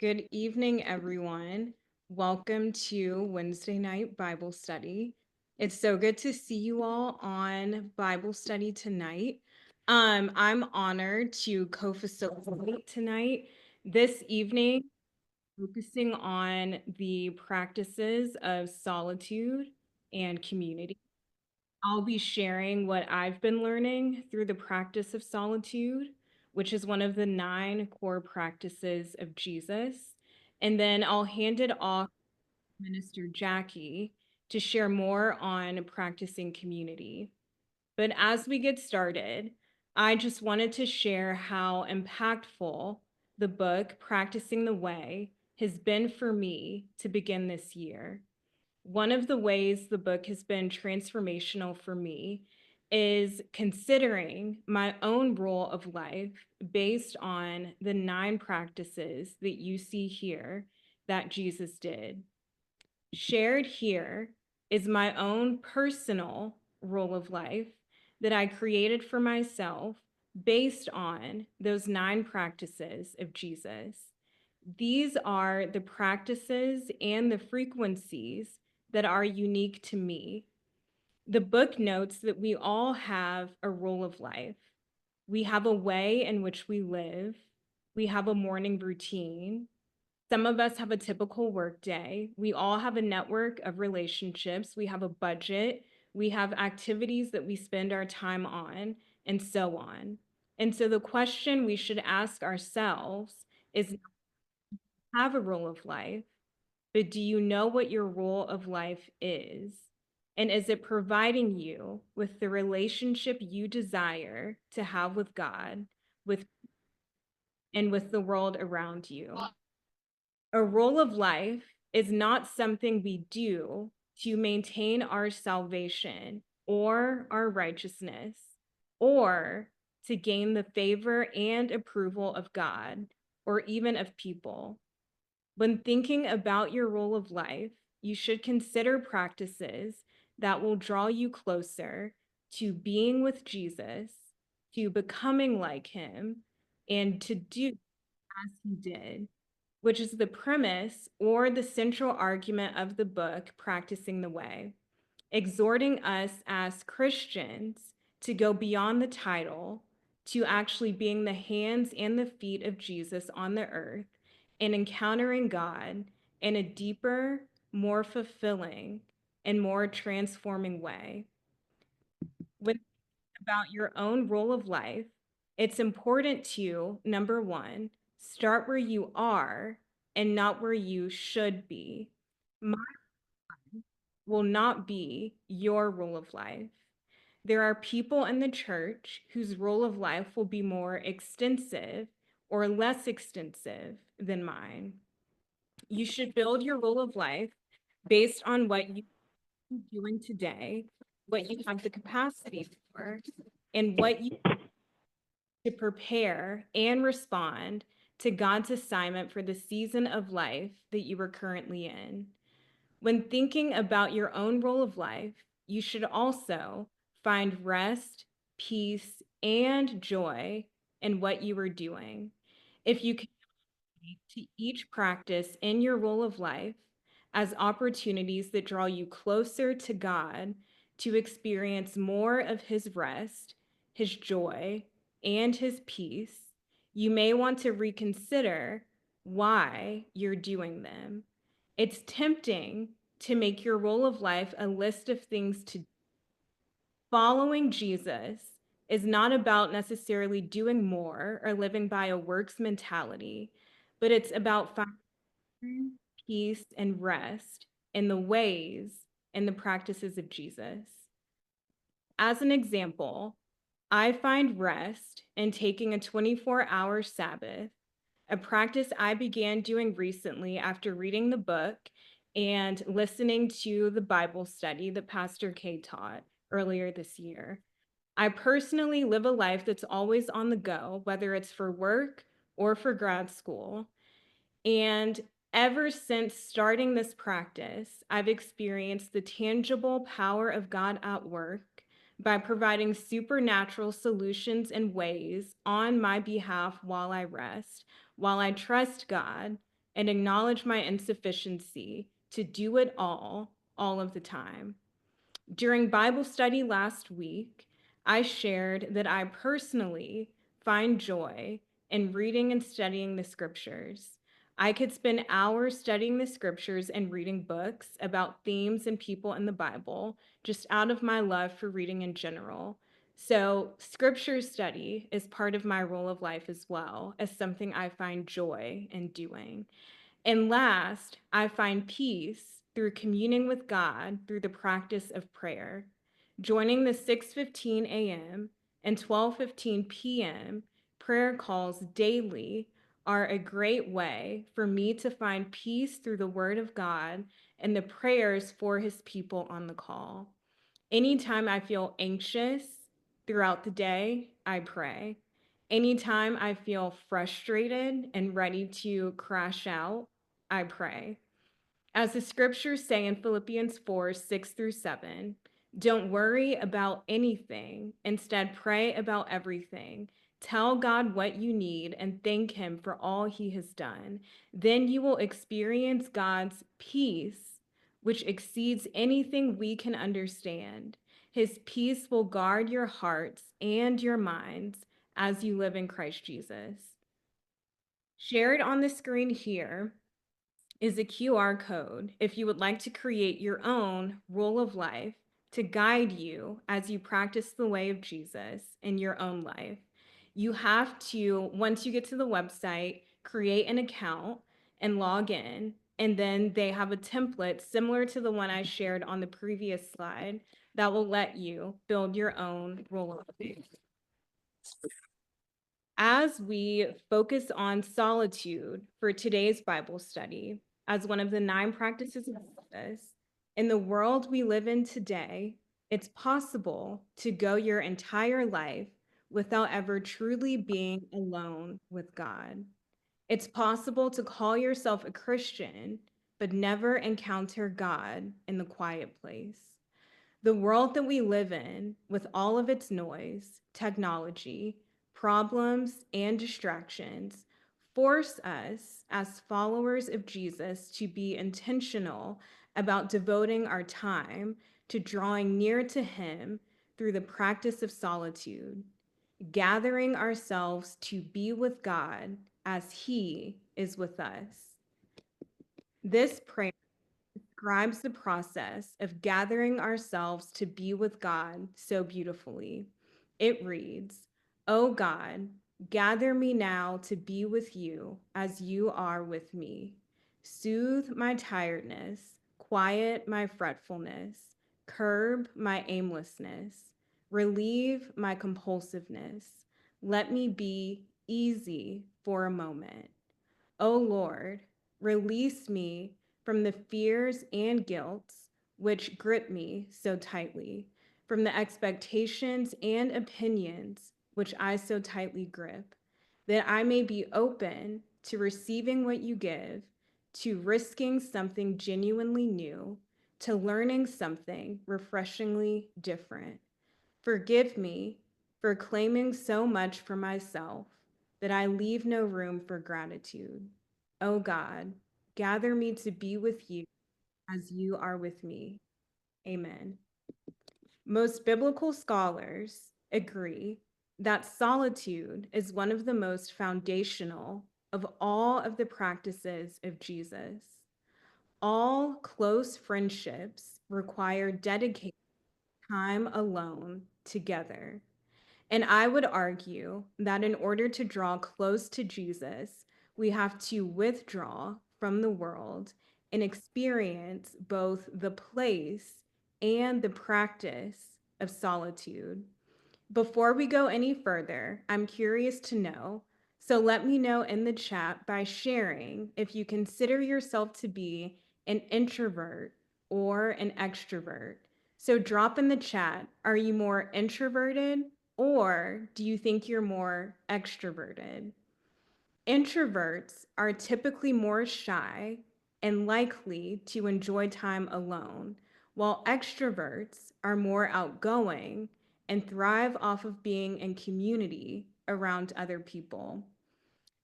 Good evening, everyone. Welcome to Wednesday night Bible study. It's so good to see you all on Bible study tonight. I'm honored to co-facilitate tonight. This evening, focusing on the practices of solitude and community. I'll be sharing what I've been learning through the practice of solitude, which is one of the 9 core practices of Jesus. And then I'll hand it off to Minister Jackie to share more on practicing community. But as we get started, I just wanted to share how impactful the book Practicing the Way has been for me to begin this year. One of the ways the book has been transformational for me is considering my own rule of life based on the 9 practices that you see here that Jesus did. Shared here is my own personal rule of life that I created for myself based on those 9 practices of Jesus. These are the practices and the frequencies that are unique to me. The book notes that we all have a rule of life. We have a way in which we live. We have a morning routine. Some of us have a typical work day. We all have a network of relationships. We have a budget. We have activities that we spend our time on, and so on. And so the question we should ask ourselves is, have a rule of life, but do you know what your rule of life is? And is it providing you with the relationship you desire to have with God, with and with the world around you? A rule of life is not something we do to maintain our salvation or our righteousness or to gain the favor and approval of God or even of people. When thinking about your rule of life, you should consider practices that will draw you closer to being with Jesus, to becoming like him, and to do as he did, which is the premise or the central argument of the book, Practicing the Way, exhorting us as Christians to go beyond the title to actually being the hands and the feet of Jesus on the earth and encountering God in a deeper, more fulfilling, and more transforming way. When about your own role of life, it's important to, number one, start where you are and not where you should be. Mine will not be your rule of life. There are people in the church whose rule of life will be more extensive or less extensive than mine. You should build your rule of life based on what you're doing today, what you have the capacity for, and what you to prepare and respond to God's assignment for the season of life that you are currently in. When thinking about your own role of life, you should also find rest, peace, and joy in what you are doing. If you can relate to each practice in your role of life as opportunities that draw you closer to God to experience more of his rest, his joy, and his peace, you may want to reconsider why you're doing them. It's tempting to make your role of life a list of things to do. Following Jesus is not about necessarily doing more or living by a works mentality, but it's about finding peace and rest in the ways and the practices of Jesus. As an example, I find rest in taking a 24-hour Sabbath, a practice I began doing recently after reading the book and listening to the Bible study that Pastor Kay taught earlier this year. I personally live a life that's always on the go, whether it's for work or for grad school. And ever since starting this practice, I've experienced the tangible power of God at work by providing supernatural solutions and ways on my behalf while I rest, while I trust God and acknowledge my insufficiency to do it all of the time. During Bible study last week, I shared that I personally find joy in reading and studying the scriptures. I could spend hours studying the scriptures and reading books about themes and people in the Bible just out of my love for reading in general. So, scripture study is part of my role of life as well as something I find joy in doing. And last, I find peace through communing with God through the practice of prayer. Joining the 6:15 a.m. and 12:15 p.m. prayer calls daily are a great way for me to find peace through the word of God and the prayers for his people on the call. Anytime I feel anxious throughout the day, I pray. Anytime I feel frustrated and ready to crash out, I pray. As the scriptures say in Philippians 4:6-7, don't worry about anything. Instead, pray about everything. Tell God what you need and thank Him for all He has done. Then you will experience God's peace, which exceeds anything we can understand. His peace will guard your hearts and your minds as you live in Christ Jesus. Shared on the screen here is a QR code if you would like to create your own rule of life to guide you as you practice the way of Jesus in your own life. You have to, once you get to the website, create an account and log in. And then they have a template similar to the one I shared on the previous slide that will let you build your own rule of life. As we focus on solitude for today's Bible study as one of the 9 practices of Jesus, in the world we live in today, it's possible to go your entire life without ever truly being alone with God. It's possible to call yourself a Christian, but never encounter God in the quiet place. The world that we live in, with all of its noise, technology, problems, and distractions, force us as followers of Jesus to be intentional about devoting our time to drawing near to Him through the practice of solitude, gathering ourselves to be with God as He is with us. This prayer describes the process of gathering ourselves to be with God so beautifully. It reads, "O God, gather me now to be with you as you are with me. Soothe my tiredness, quiet my fretfulness, curb my aimlessness, relieve my compulsiveness. Let me be easy for a moment. O Lord, release me from the fears and guilts which grip me so tightly, from the expectations and opinions which I so tightly grip, that I may be open to receiving what you give, to risking something genuinely new, to learning something refreshingly different. Forgive me for claiming so much for myself that I leave no room for gratitude. O God, gather me to be with you as you are with me. Amen." Most biblical scholars agree that solitude is one of the most foundational of all of the practices of Jesus. All close friendships require dedicated time alone together. And I would argue that in order to draw close to Jesus, we have to withdraw from the world and experience both the place and the practice of solitude. Before we go any further, I'm curious to know, so let me know in the chat by sharing if you consider yourself to be an introvert or an extrovert. So drop in the chat, are you more introverted or do you think you're more extroverted? Introverts are typically more shy and likely to enjoy time alone, while extroverts are more outgoing and thrive off of being in community around other people.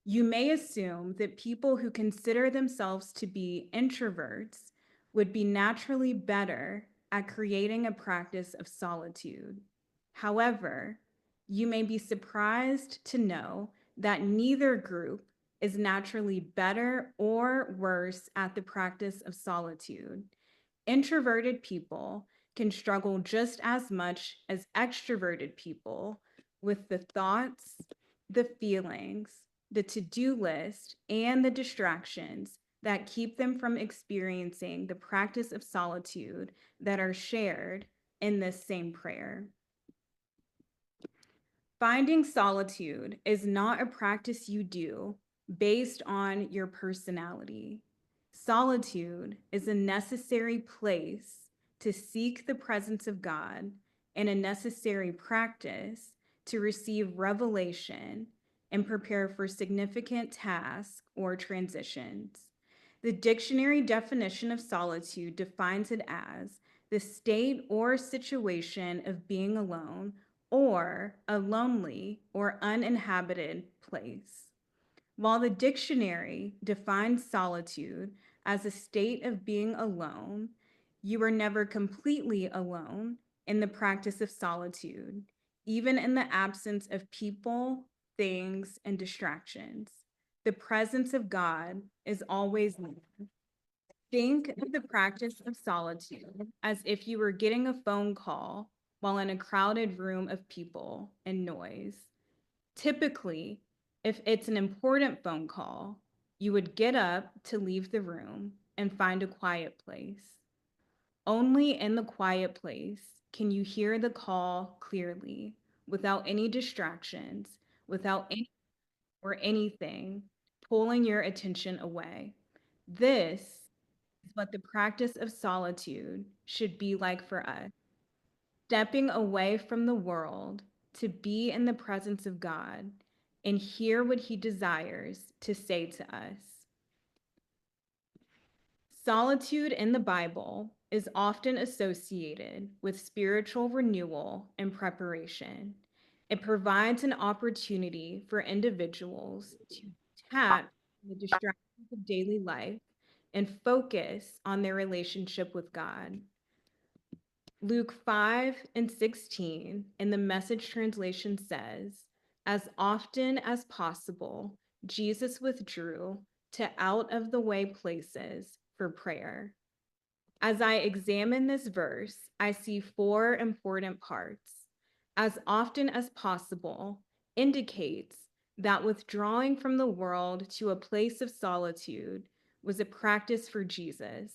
You may assume that people who consider themselves to be introverts would be naturally better at creating a practice of solitude. However, you may be surprised to know that neither group is naturally better or worse at the practice of solitude. Introverted people can struggle just as much as extroverted people with the thoughts, the feelings, the to-do list, and the distractions that keep them from experiencing the practice of solitude that are shared in this same prayer. Finding solitude is not a practice you do based on your personality. Solitude is a necessary place to seek the presence of God and a necessary practice to receive revelation and prepare for significant tasks or transitions. The dictionary definition of solitude defines it as the state or situation of being alone or a lonely or uninhabited place. While the dictionary defines solitude as a state of being alone, you are never completely alone in the practice of solitude, even in the absence of people, things, and distractions. The presence of God is always there. Think of the practice of solitude as if you were getting a phone call while in a crowded room of people and noise. Typically, if it's an important phone call, you would get up to leave the room and find a quiet place. Only in the quiet place can you hear the call clearly, without any distractions, without any or anything pulling your attention away. This is what the practice of solitude should be like for us. Stepping away from the world to be in the presence of God and hear what he desires to say to us. Solitude in the Bible is often associated with spiritual renewal and preparation. It provides an opportunity for individuals to tap the distractions of daily life and focus on their relationship with God. Luke 5:16 in the Message translation says, as often as possible, Jesus withdrew to out of the way places for prayer. As I examine this verse, I see four important parts. As often as possible indicates that withdrawing from the world to a place of solitude was a practice for Jesus.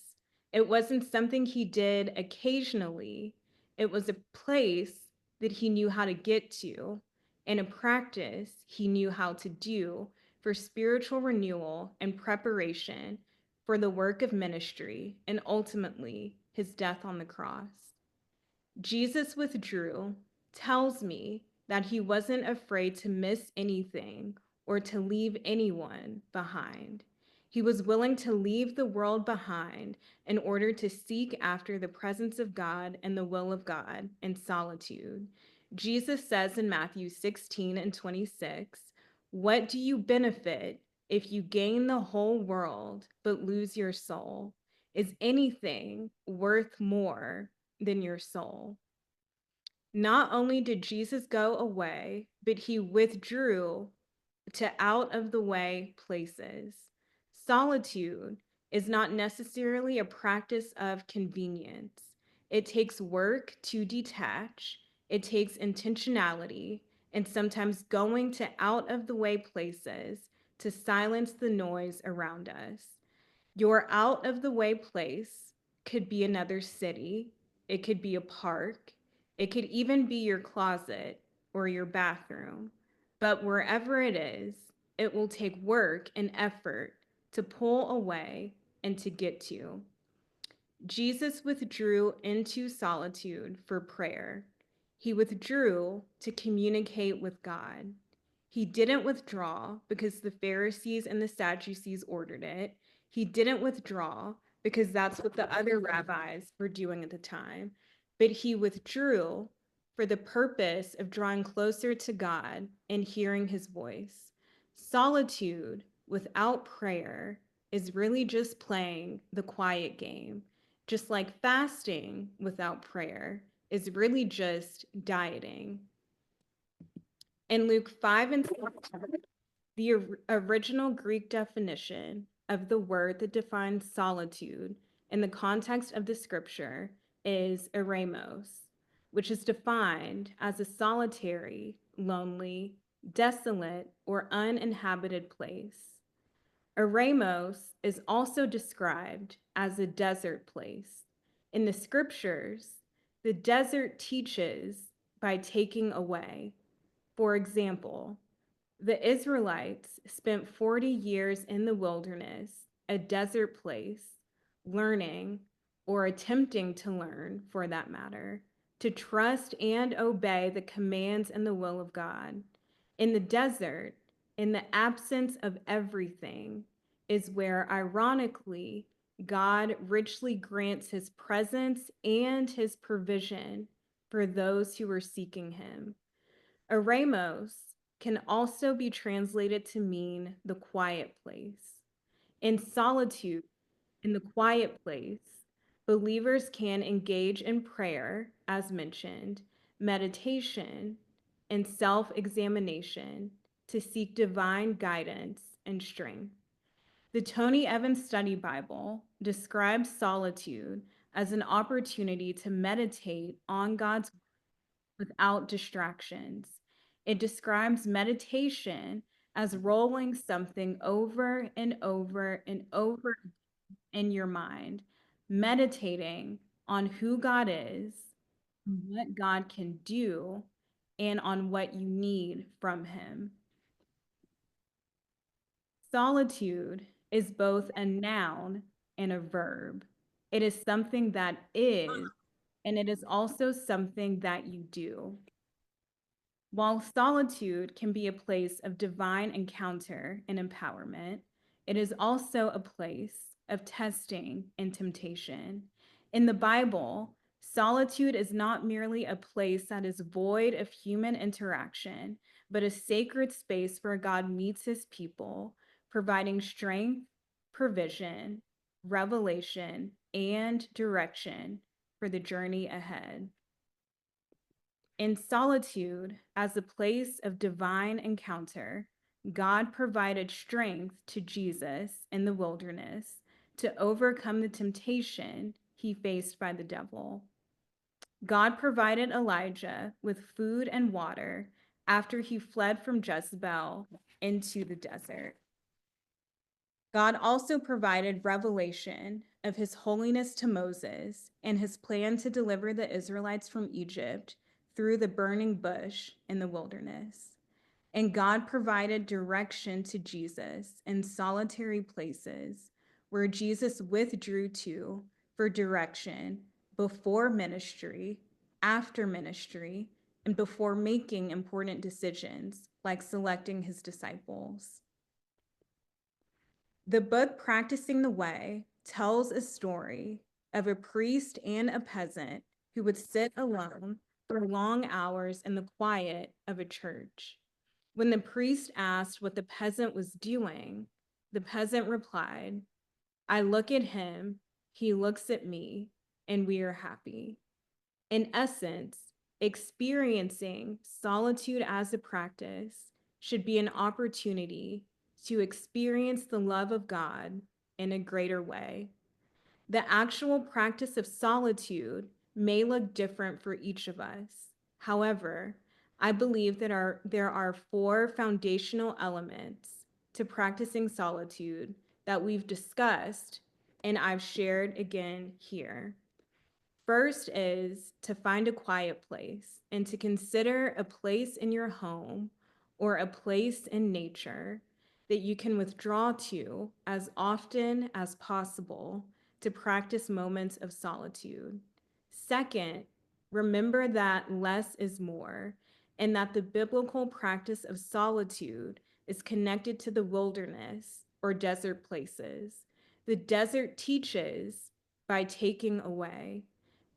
It wasn't something he did occasionally, it was a place that he knew how to get to and a practice he knew how to do for spiritual renewal and preparation for the work of ministry and ultimately his death on the cross. Jesus withdrew tells me that he wasn't afraid to miss anything or to leave anyone behind. He was willing to leave the world behind in order to seek after the presence of God and the will of God in solitude. Jesus says in Matthew 16:26, what do you benefit if you gain the whole world but lose your soul? Is anything worth more than your soul? Not only did Jesus go away, but he withdrew to out of the way places. Solitude is not necessarily a practice of convenience. It takes work to detach, it takes intentionality, and sometimes going to out of the way places to silence the noise around us. Your out of the way place could be another city, it could be a park, it could even be your closet or your bathroom. But wherever it is, it will take work and effort to pull away and to get to. Jesus withdrew into solitude for prayer. He withdrew to communicate with God. He didn't withdraw because the Pharisees and the Sadducees ordered it. He didn't withdraw because that's what the other rabbis were doing at the time. But he withdrew for the purpose of drawing closer to God and hearing his voice. Solitude without prayer is really just playing the quiet game, just like fasting without prayer is really just dieting. In Luke 5 and 6, the original Greek definition of the word that defines solitude in the context of the scripture is eremos, which is defined as a solitary, lonely, desolate, or uninhabited place. Eremos is also described as a desert place. In the scriptures, the desert teaches by taking away. For example, the Israelites spent 40 years in the wilderness, a desert place, learning, or attempting to learn, for that matter, to trust and obey the commands and the will of God. In the desert, in the absence of everything, is where, ironically, God richly grants his presence and his provision for those who are seeking him. Eremos can also be translated to mean the quiet place. In solitude, in the quiet place, believers can engage in prayer, as mentioned, meditation, and self examination to seek divine guidance and strength. The Tony Evans Study Bible describes solitude as an opportunity to meditate on God's without distractions. It describes meditation as rolling something over and over and over in your mind, meditating on who God is, what God can do, and on what you need from him. Solitude is both a noun and a verb. It is something that is, and it is also something that you do. While solitude can be a place of divine encounter and empowerment, it is also a place of testing and temptation. In the Bible, solitude is not merely a place that is void of human interaction, but a sacred space where God meets his people, providing strength, provision, revelation, and direction for the journey ahead. In solitude, as a place of divine encounter, God provided strength to Jesus in the wilderness to overcome the temptation he faced by the devil. God provided Elijah with food and water after he fled from Jezebel into the desert. God also provided revelation of his holiness to Moses and his plan to deliver the Israelites from Egypt through the burning bush in the wilderness. And God provided direction to Jesus in solitary places where Jesus withdrew to for direction before ministry, after ministry, and before making important decisions like selecting his disciples. The book Practicing the Way tells a story of a priest and a peasant who would sit alone for long hours in the quiet of a church. When the priest asked what the peasant was doing, the peasant replied, "I look at him, he looks at me, and we are happy." In essence, experiencing solitude as a practice should be an opportunity to experience the love of God in a greater way. The actual practice of solitude may look different for each of us. However, I believe that there are four foundational elements to practicing solitude that we've discussed and I've shared again here. First is to find a quiet place and to consider a place in your home or a place in nature that you can withdraw to as often as possible to practice moments of solitude. Second, remember that less is more and that the biblical practice of solitude is connected to the wilderness or desert places. The desert teaches by taking away.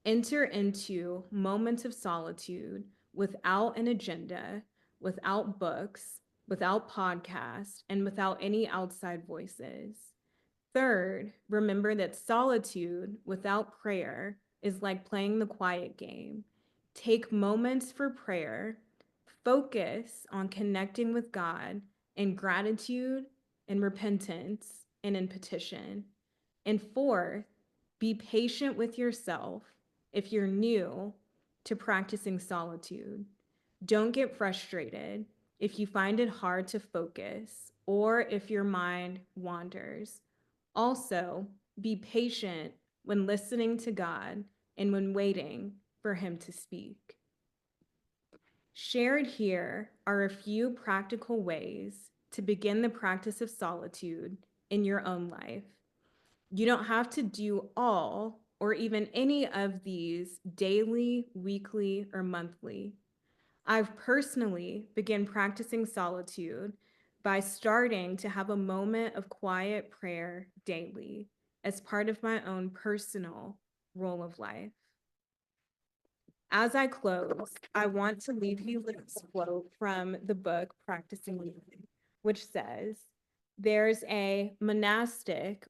Enter into moments of solitude without an agenda, without books, without podcast, and without any outside voices. Third, remember that solitude without prayer is like playing the quiet game. Take moments for prayer, focus on connecting with God in gratitude and repentance and in petition. And fourth, be patient with yourself if you're new to practicing solitude. Don't get frustrated if you find it hard to focus or if your mind wanders. Also, be patient when listening to God and when waiting for Him to speak. Shared here are a few practical ways to begin the practice of solitude in your own life. You don't have to do all or even any of these daily, weekly, or monthly. I've personally begun practicing solitude by starting to have a moment of quiet prayer daily as part of my own personal role of life. As I close, I want to leave you with this quote from the book Practicing Living, which says, "There's a monastic,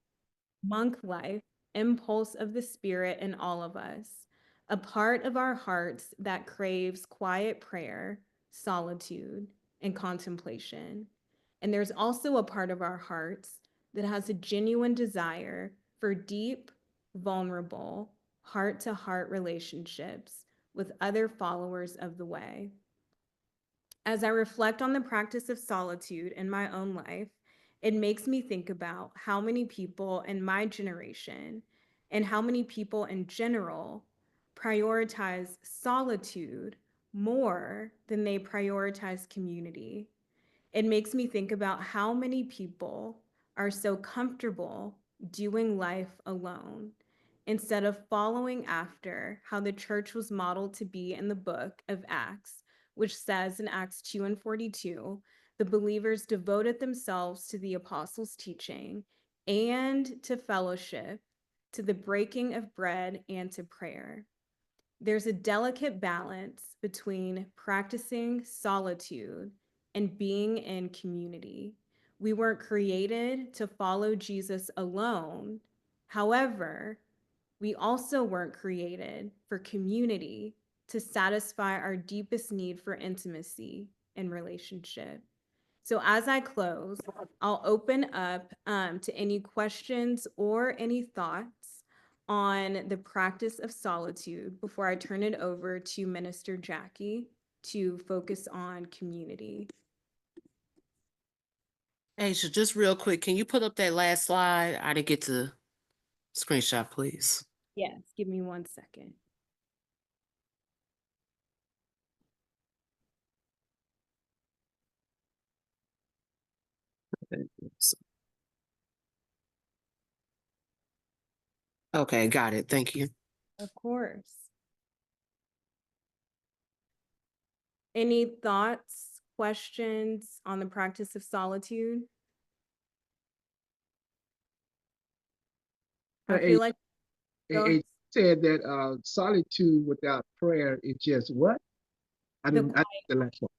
monk-like impulse of the Spirit in all of us, a part of our hearts that craves quiet prayer, solitude, and contemplation. And there's also a part of our hearts that has a genuine desire for deep, vulnerable, heart-to-heart relationships with other followers of the way." As I reflect on the practice of solitude in my own life, it makes me think about how many people in my generation and how many people in general prioritize solitude more than they prioritize community. It makes me think about how many people are so comfortable doing life alone instead of following after how the church was modeled to be in the book of Acts, which says in Acts 2:42, the believers devoted themselves to the apostles' teaching and to fellowship, to the breaking of bread, and to prayer. There's a delicate balance between practicing solitude and being in community. We weren't created to follow Jesus alone. However, we also weren't created for community to satisfy our deepest need for intimacy and relationship. So as I close, I'll open up to any questions or any thoughts on the practice of solitude before I turn it over to Minister Jackie to focus on community. Aisha, just real quick, can you put up that last slide? I didn't get to screenshot, please. Yes, give me 1 second. Okay, got it. Thank you. Of course. Any thoughts, questions on the practice of solitude? I feel like It said that solitude without prayer is just what? I the didn't. I, the last one.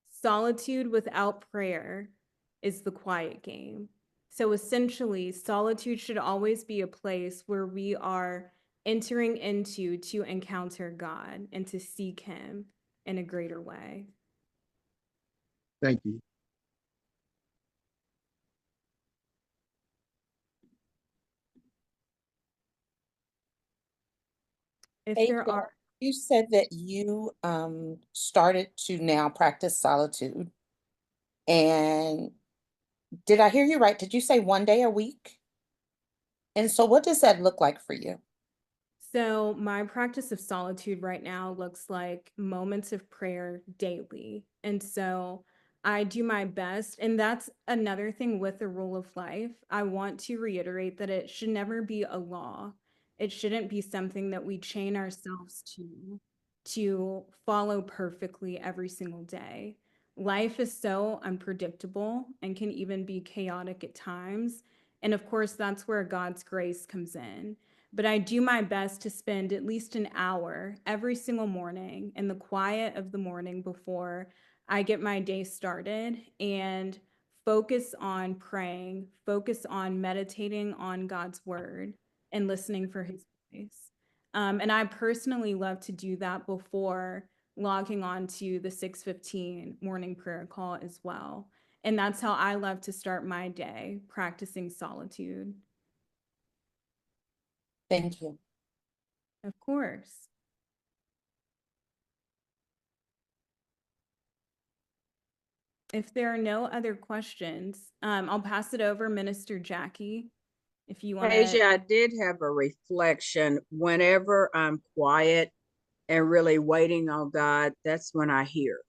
solitude without prayer is the quiet game. So essentially, solitude should always be a place where we are entering into to encounter God and to seek Him in a greater way. Thank you. If Hey, there so are, you said that you started to now practice solitude. And did I hear you right? Did you say 1 day a week? And so what does that look like for you? so my practice of solitude right now looks like moments of prayer daily. And so I do my best. And that's another thing with the rule of life. I want to reiterate that it should never be a law. It shouldn't be something that we chain ourselves to follow perfectly every single day. Life is so unpredictable and can even be chaotic at times. And of course, that's where God's grace comes in. But I do my best to spend at least an hour every single morning in the quiet of the morning before I get my day started and focus on praying, focus on meditating on God's word and listening for his voice. And I personally love to do that before logging on to the 6:15 morning prayer call as well. And that's how I love to start my day, practicing solitude. Thank you. Of course. If there are no other questions, I'll pass it over, Minister Jackie, if you want to. Asia, I did have a reflection. Whenever I'm quiet and really waiting on God, that's when I hear.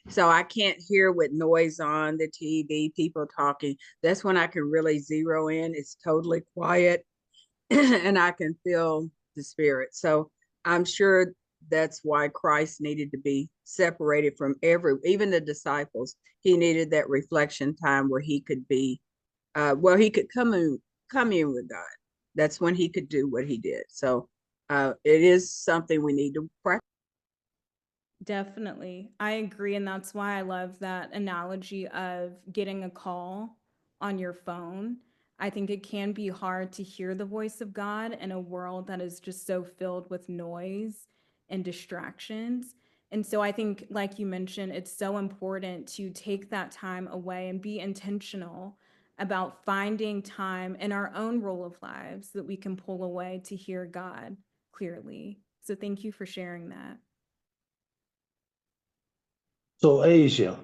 So I can't hear with noise on the TV, people talking. That's when I can really zero in. It's totally quiet and I can feel the spirit. So I'm sure that's why Christ needed to be separated from even the disciples. He needed that reflection time where he could be, he could commune with God. That's when he could do what he did. So it is something we need to practice. Definitely. I agree. And that's why I love that analogy of getting a call on your phone. I think it can be hard to hear the voice of God in a world that is just so filled with noise and distractions. And so I think, like you mentioned, it's so important to take that time away and be intentional about finding time in our own role of lives that we can pull away to hear God clearly. So thank you for sharing that. So, Asia,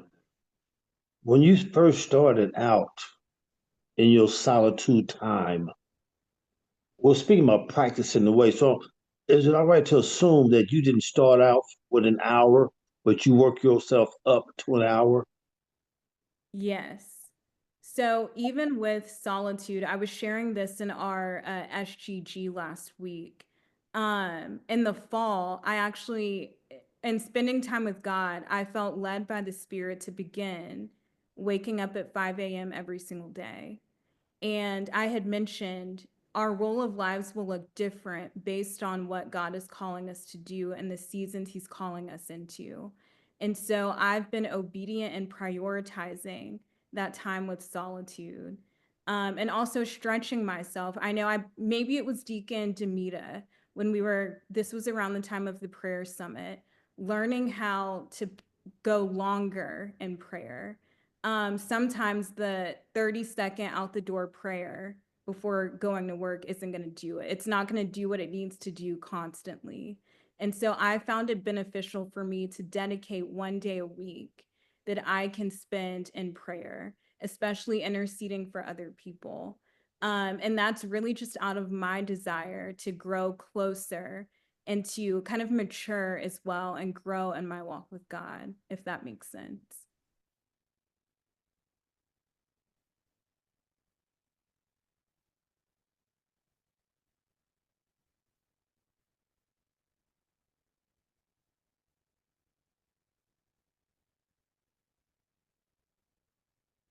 when you first started out in your solitude time, well, speaking about practicing the way, so is it all right to assume that you didn't start out with an hour, but you work yourself up to an hour? Yes. So even with solitude, I was sharing this in our SGG last week. In the fall, I actually, in spending time with God, I felt led by the Spirit to begin waking up at 5 a.m. every single day. And I had mentioned our role of lives will look different based on what God is calling us to do and the seasons he's calling us into. And so I've been obedient in prioritizing that time with solitude, and also stretching myself. I know maybe it was Deacon Demita when this was around the time of the prayer summit, learning how to go longer in prayer. Sometimes the 30-second out the door prayer before going to work isn't going to do it. It's not going to do what it needs to do constantly. And so I found it beneficial for me to dedicate one day a week that I can spend in prayer, especially interceding for other people. And that's really just out of my desire to grow closer and to kind of mature as well and grow in my walk with God, if that makes sense.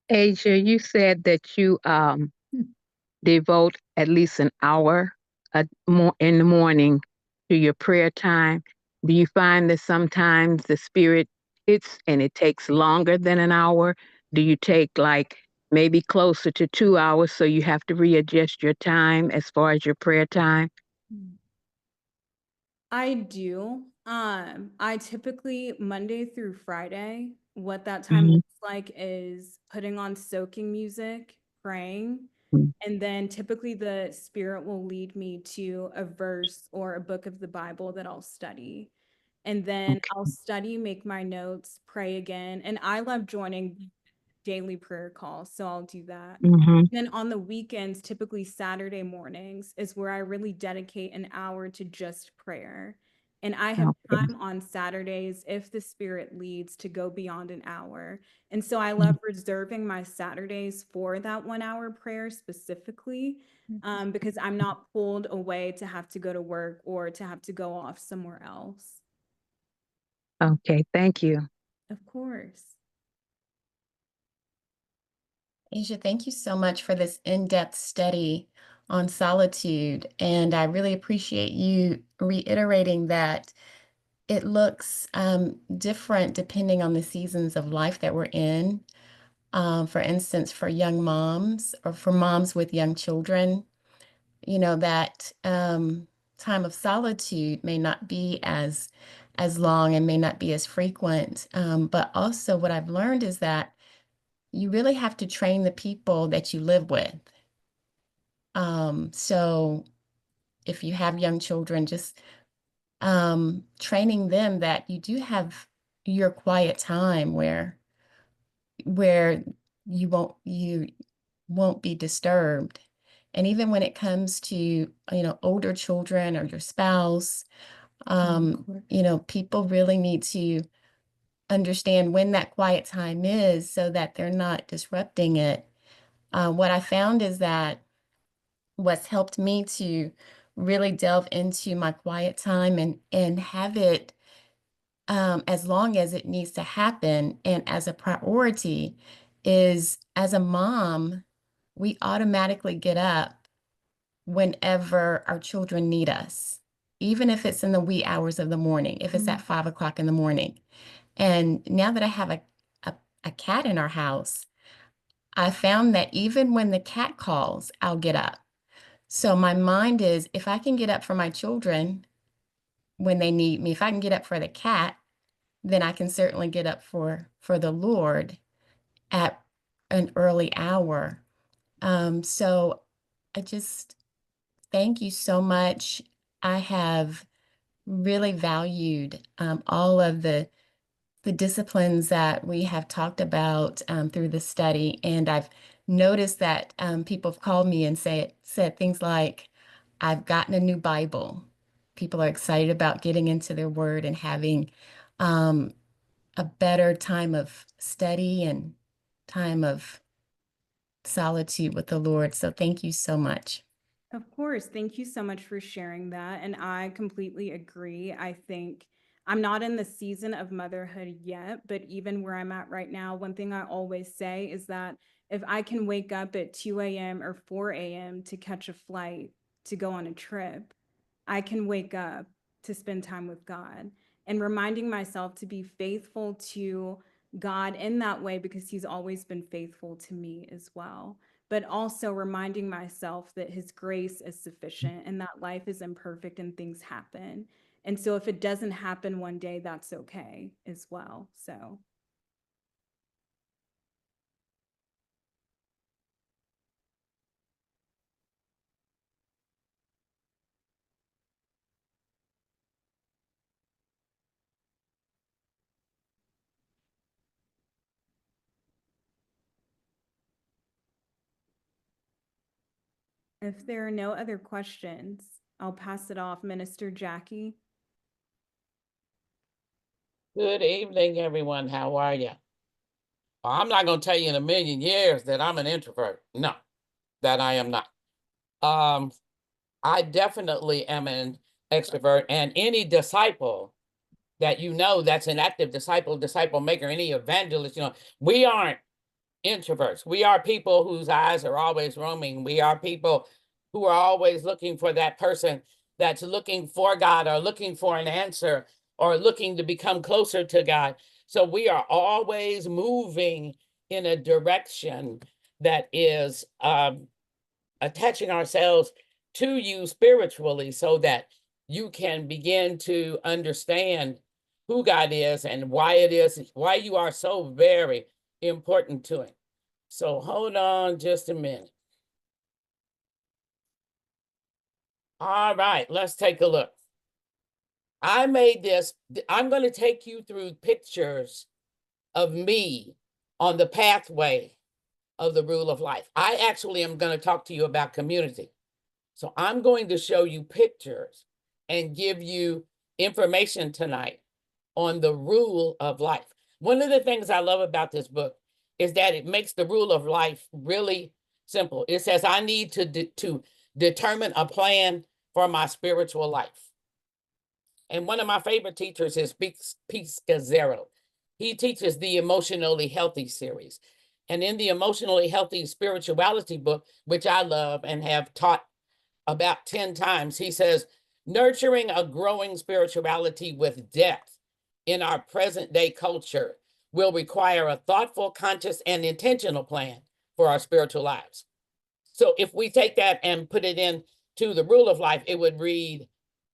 Asia, you said that you devote at least an hour in the morning to your prayer time. Do you find that sometimes the spirit hits and it takes longer than an hour? Do you take like maybe closer to 2 hours so you have to readjust your time as far as your prayer time? I do. I typically Monday through Friday, what that time looks like is putting on soaking music, praying, and then typically the Spirit will lead me to a verse or a book of the Bible that I'll study. And then I'll study, make my notes, pray again. And I love joining daily prayer calls, so I'll do that. Then on the weekends, typically Saturday mornings, is where I really dedicate an hour to just prayer. And I have time on Saturdays, if the Spirit leads, to go beyond an hour. And so I love reserving my Saturdays for that 1 hour prayer specifically, because I'm not pulled away to have to go to work or to have to go off somewhere else. Okay, thank you. Of course. Asia, thank you so much for this in-depth study on solitude. And I really appreciate you reiterating that it looks different depending on the seasons of life that we're in. For instance, for young moms or for moms with young children, that time of solitude may not be as long and may not be as frequent. But also what I've learned is that you really have to train the people that you live with. So if you have young children, just training them that you do have your quiet time where you won't be disturbed. And even when it comes to, older children or your spouse, people really need to understand when that quiet time is so that they're not disrupting it. What I found is that what's helped me to really delve into my quiet time and have it as long as it needs to happen and as a priority is as a mom, we automatically get up whenever our children need us, even if it's in the wee hours of the morning, if it's at 5 o'clock in the morning. And now that I have a cat in our house, I found that even when the cat calls, I'll get up. So my mind is, if I can get up for my children when they need me, if I can get up for the cat, then I can certainly get up for the Lord at an early hour. So I just thank you so much. I have really valued all of the disciplines that we have talked about through the study, and I've noticed that people have called me and said things like, "I've gotten a new Bible." People are excited about getting into their word and having a better time of study and time of solitude with the Lord. So thank you so much. Of course. Thank you so much for sharing that. And I completely agree. I think I'm not in the season of motherhood yet, but even where I'm at right now, one thing I always say is that if I can wake up at 2 a.m. or 4 a.m. to catch a flight to go on a trip, I can wake up to spend time with God and reminding myself to be faithful to God in that way because He's always been faithful to me as well. But also reminding myself that His grace is sufficient and that life is imperfect and things happen. And so if it doesn't happen one day, that's okay as well. So. If there are no other questions, I'll pass it off. Minister Jackie. Good evening, everyone. How are you? I'm not going to tell you in a million years that I'm an introvert. No, that I am not. I definitely am an extrovert, and any disciple that that's an active disciple maker, any evangelist, we aren't introverts. We are people whose eyes are always roaming. We are people who are always looking for that person that's looking for God or looking for an answer or looking to become closer to God. So we are always moving in a direction that is attaching ourselves to you spiritually so that you can begin to understand who God is and why you are so very important to Him. So hold on just a minute. All right, let's take a look. I made this. I'm going to take you through pictures of me on the pathway of the rule of life. I actually am going to talk to you about community. So I'm going to show you pictures and give you information tonight on the rule of life. One of the things I love about this book is that it makes the rule of life really simple. It says I need to determine a plan for my spiritual life. And one of my favorite teachers is Pete Scazzaro. He teaches the Emotionally Healthy series. And in the Emotionally Healthy Spirituality book, which I love and have taught about 10 times, he says, nurturing a growing spirituality with depth in our present day culture will require a thoughtful, conscious, and intentional plan for our spiritual lives. So if we take that and put it into the rule of life, it would read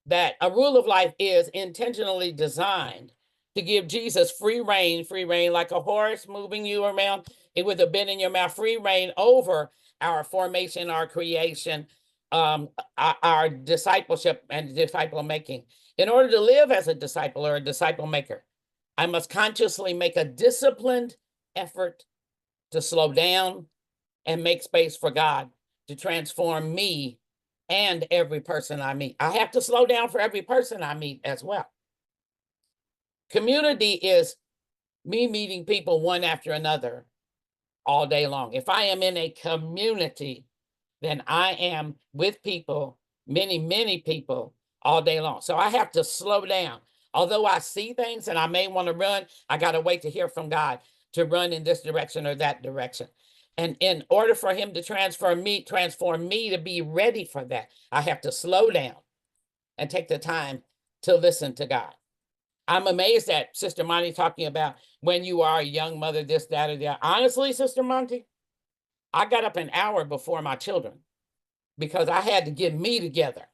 that a rule of life is intentionally designed to give Jesus free reign like a horse moving you around with a bit in your mouth, free reign over our formation, our creation, our discipleship and disciple making. In order to live as a disciple or a disciple maker, I must consciously make a disciplined effort to slow down and make space for God to transform me and every person I meet. I have to slow down for every person I meet as well. Community is me meeting people one after another all day long. If I am in a community, then I am with people, many people all day long. So I have to slow down. Although I see things and I may want to run, I got to wait to hear from God to run in this direction or that direction. And in order for him to transform me to be ready for that, I have to slow down and take the time to listen to God. I'm amazed at Sister Monty talking about when you are a young mother, this, that, or that. Honestly, Sister Monty, I got up an hour before my children because I had to get me together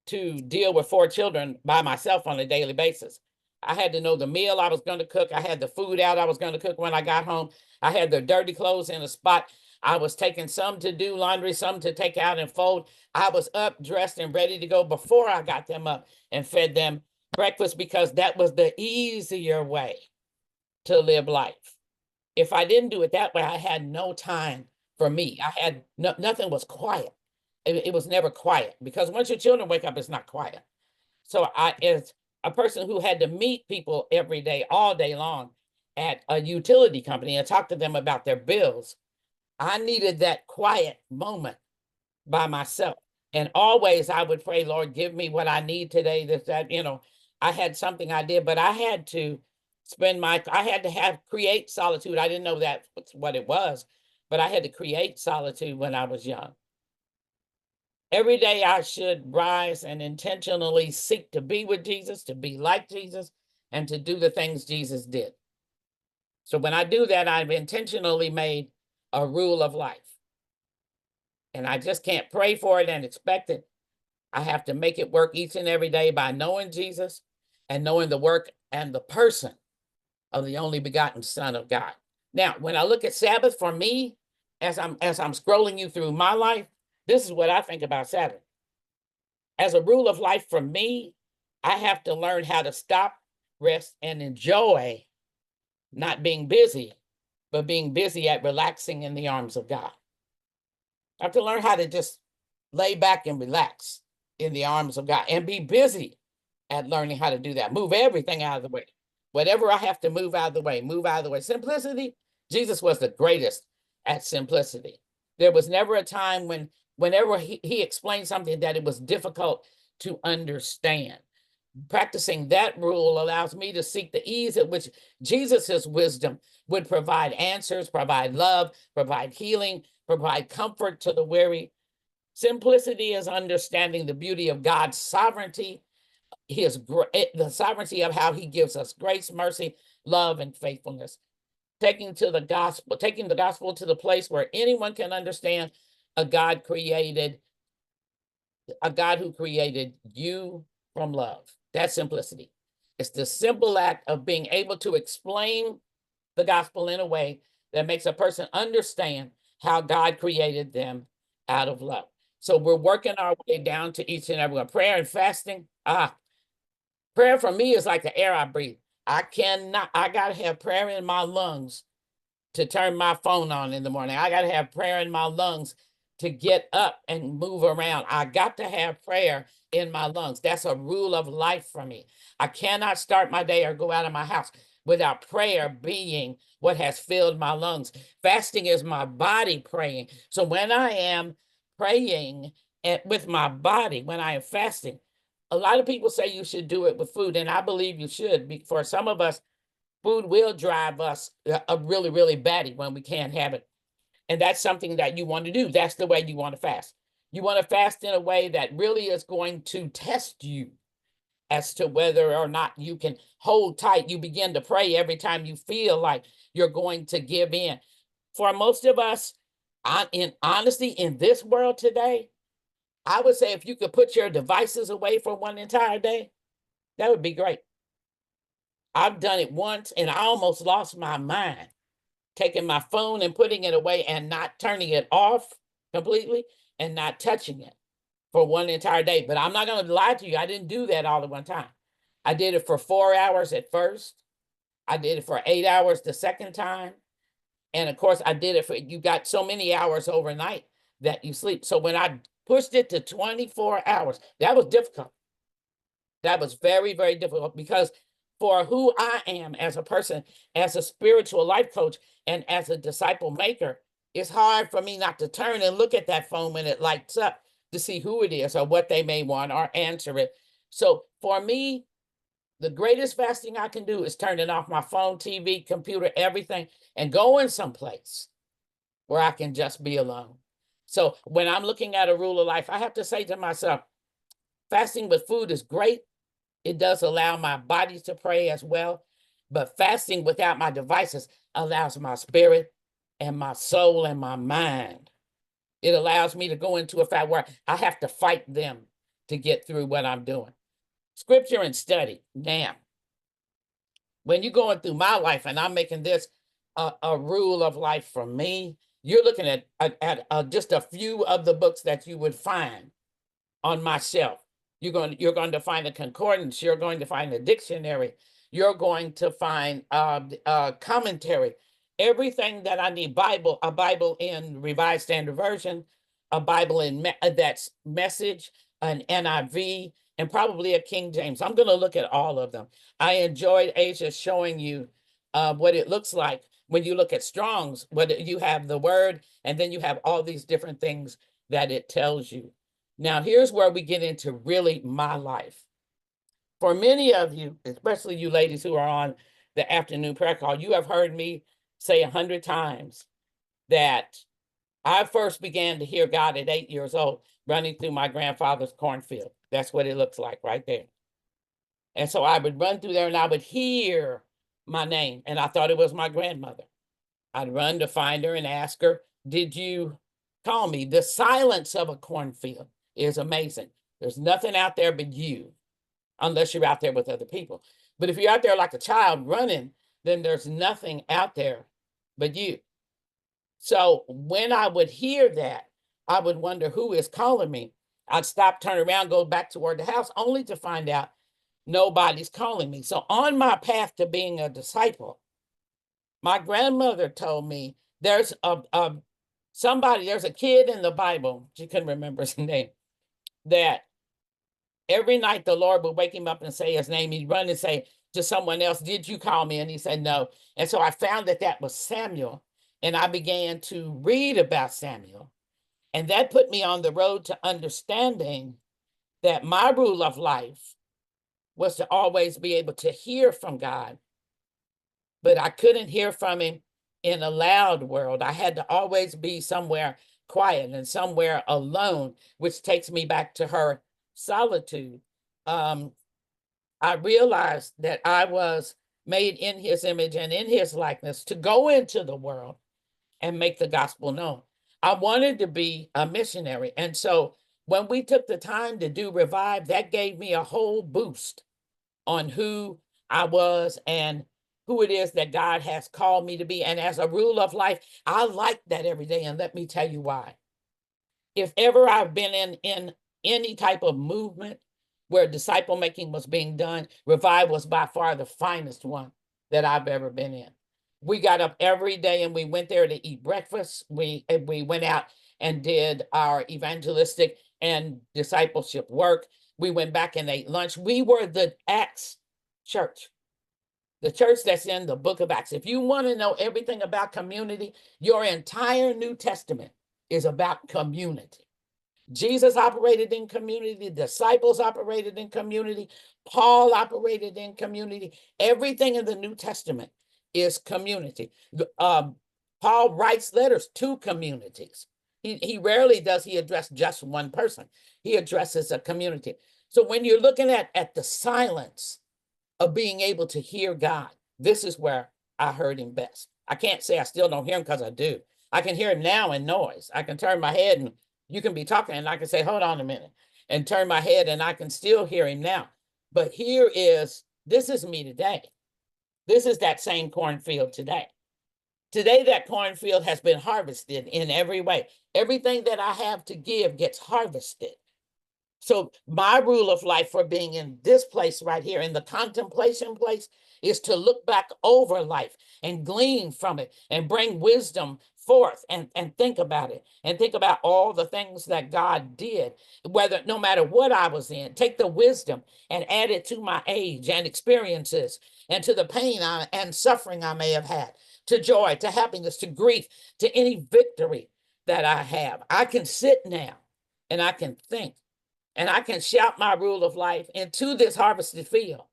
to deal with 4 children by myself on a daily basis. I had to know the meal I was going to cook. I had the food out I was going to cook when I got home. I had the dirty clothes in a spot. I was taking some to do laundry, some to take out and fold. I was up, dressed, and ready to go before I got them up and fed them breakfast because that was the easier way to live life. If I didn't do it that way, I had no time for me. I had nothing was quiet. It was never quiet because once your children wake up, it's not quiet. So as a person who had to meet people every day, all day long at a utility company and talk to them about their bills, I needed that quiet moment by myself. And always I would pray, Lord, give me what I need today, this, that, I had something I did, but I had to create solitude. I didn't know that's what it was, but I had to create solitude when I was young. Every day I should rise and intentionally seek to be with Jesus, to be like Jesus, and to do the things Jesus did. So when I do that, I've intentionally made a rule of life. And I just can't pray for it and expect it. I have to make it work each and every day by knowing Jesus and knowing the work and the person of the only begotten Son of God. Now, when I look at Sabbath for me, as I'm scrolling you through my life, this is what I think about Sabbath. As a rule of life for me, I have to learn how to stop, rest, and enjoy not being busy, but being busy at relaxing in the arms of God. I have to learn how to just lay back and relax in the arms of God and be busy at learning how to do that. Move everything out of the way. Whatever I have to move out of the way, move out of the way. Simplicity, Jesus was the greatest at simplicity. There was never a time whenever he explained something that it was difficult to understand. Practicing that rule allows me to seek the ease at which Jesus's wisdom would provide answers, provide love, provide healing, provide comfort to the weary. Simplicity is understanding the beauty of God's sovereignty, the sovereignty of how he gives us grace, mercy, love, and faithfulness. Taking the gospel to the place where anyone can understand a God who created you from love. That's simplicity. It's the simple act of being able to explain the gospel in a way that makes a person understand how God created them out of love. So we're working our way down to each and every one. Prayer and fasting. Prayer for me is like the air I breathe. I gotta have prayer in my lungs to turn my phone on in the morning. I gotta have prayer in my lungs to get up and move around. I got to have prayer in my lungs. That's a rule of life for me. I cannot start my day or go out of my house without prayer being what has filled my lungs. Fasting is my body praying. So when I am praying with my body, when I am fasting, a lot of people say you should do it with food, and I believe you should. For some of us, food will drive us really, really batty when we can't have it. And that's something that you want to do. That's the way you want to fast. You want to fast in a way that really is going to test you as to whether or not you can hold tight. You begin to pray every time you feel like you're going to give in. For most of us, in honesty, in this world today, I would say if you could put your devices away for one entire day, that would be great. I've done it once and I almost lost my mind, taking my phone and putting it away and not turning it off completely and not touching it for one entire day. But I'm not going to lie to you, I didn't do that all at one time. I did it for 4 hours at first. I did it for 8 hours the second time. And of course, I did it for, you got so many hours overnight that you sleep. So when I pushed it to 24 hours, that was difficult. That was very, very difficult because for who I am as a person, as a spiritual life coach, and as a disciple maker, it's hard for me not to turn and look at that phone when it lights up to see who it is or what they may want or answer it. So for me, the greatest fasting I can do is turning off my phone, TV, computer, everything, and going someplace where I can just be alone. So when I'm looking at a rule of life, I have to say to myself, fasting with food is great. It does allow my body to pray as well. But fasting without my devices allows my spirit and my soul and my mind. It allows me to go into a fast where I have to fight them to get through what I'm doing. Scripture and study. Now, when you're going through my life and I'm making this a rule of life for me, you're looking at just a few of the books that you would find on my shelf. You're going to find a concordance. You're going to find a dictionary. You're going to find commentary. Everything that I need, a Bible in Revised Standard Version, a Bible in that's Message, an NIV, and probably a King James. I'm going to look at all of them. I enjoyed Asia showing you what it looks like when you look at Strong's, whether you have the word and then you have all these different things that it tells you. Now, here's where we get into really my life. For many of you, especially you ladies who are on the afternoon prayer call, you have heard me say 100 times that I first began to hear God at 8 years old, running through my grandfather's cornfield. That's what it looks like right there. And so I would run through there and I would hear my name, and I thought it was my grandmother. I'd run to find her and ask her, did you call me? The silence of a cornfield is amazing. There's nothing out there but you, unless you're out there with other people. But if you're out there like a child running, then there's nothing out there but you. So when I would hear that, I would wonder who is calling me. I'd stop, turn around, go back toward the house, only to find out nobody's calling me. So on my path to being a disciple, my grandmother told me there's a kid in the Bible, she couldn't remember his name, that every night the Lord would wake him up and say his name. He'd run and say to someone else, did you call me? And he said, no. And so I found that was Samuel. And I began to read about Samuel. And that put me on the road to understanding that my rule of life was to always be able to hear from God. But I couldn't hear from him in a loud world. I had to always be somewhere quiet and somewhere alone, which takes me back to her solitude. I realized that I was made in his image and in his likeness to go into the world and make the gospel known. I wanted to be a missionary. And so when we took the time to do Revive, that gave me a whole boost on who I was and who it is that God has called me to be. And as a rule of life, I like that every day. And let me tell you why. If ever I've been in any type of movement where disciple making was being done, Revive was by far the finest one that I've ever been in. We got up every day and we went there to eat breakfast. We went out and did our evangelistic and discipleship work. We went back and ate lunch. We were the Acts church, the church that's in the book of Acts. If you want to know everything about community, your entire New Testament is about community. Jesus operated in community, the disciples operated in community, Paul operated in community. Everything in the New Testament is community. Paul writes letters to communities. He rarely does he address just one person. He addresses a community. So when you're looking at the silence of being able to hear God, this is where I heard him best. I can't say I still don't hear him, because I do. I can hear him now in noise. I can turn my head and you can be talking and I can say, hold on a minute, and turn my head and I can still hear him now. But this is me today. This is that same cornfield today. Today, that cornfield has been harvested in every way. Everything that I have to give gets harvested. So my rule of life for being in this place right here, in the contemplation place, is to look back over life and glean from it and bring wisdom forth and think about it and think about all the things that God did, whether no matter what I was in, take the wisdom and add it to my age and experiences and to the pain and suffering I may have had, to joy, to happiness, to grief, to any victory that I have. I can sit now and I can think. And I can shout my rule of life into this harvested field.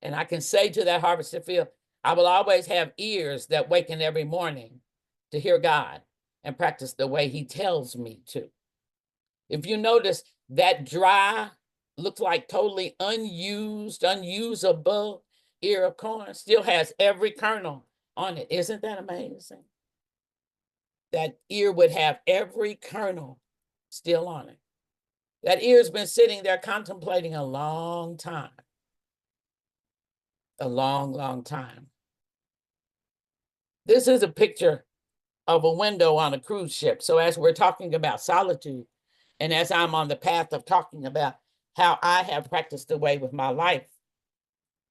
And I can say to that harvested field, I will always have ears that waken every morning to hear God and practice the way he tells me to. If you notice, that dry, looks like totally unusable ear of corn still has every kernel on it. Isn't that amazing? That ear would have every kernel still on it. That ear's been sitting there contemplating a long time. A long, long time. This is a picture of a window on a cruise ship. So as we're talking about solitude, and as I'm on the path of talking about how I have practiced the way with my life,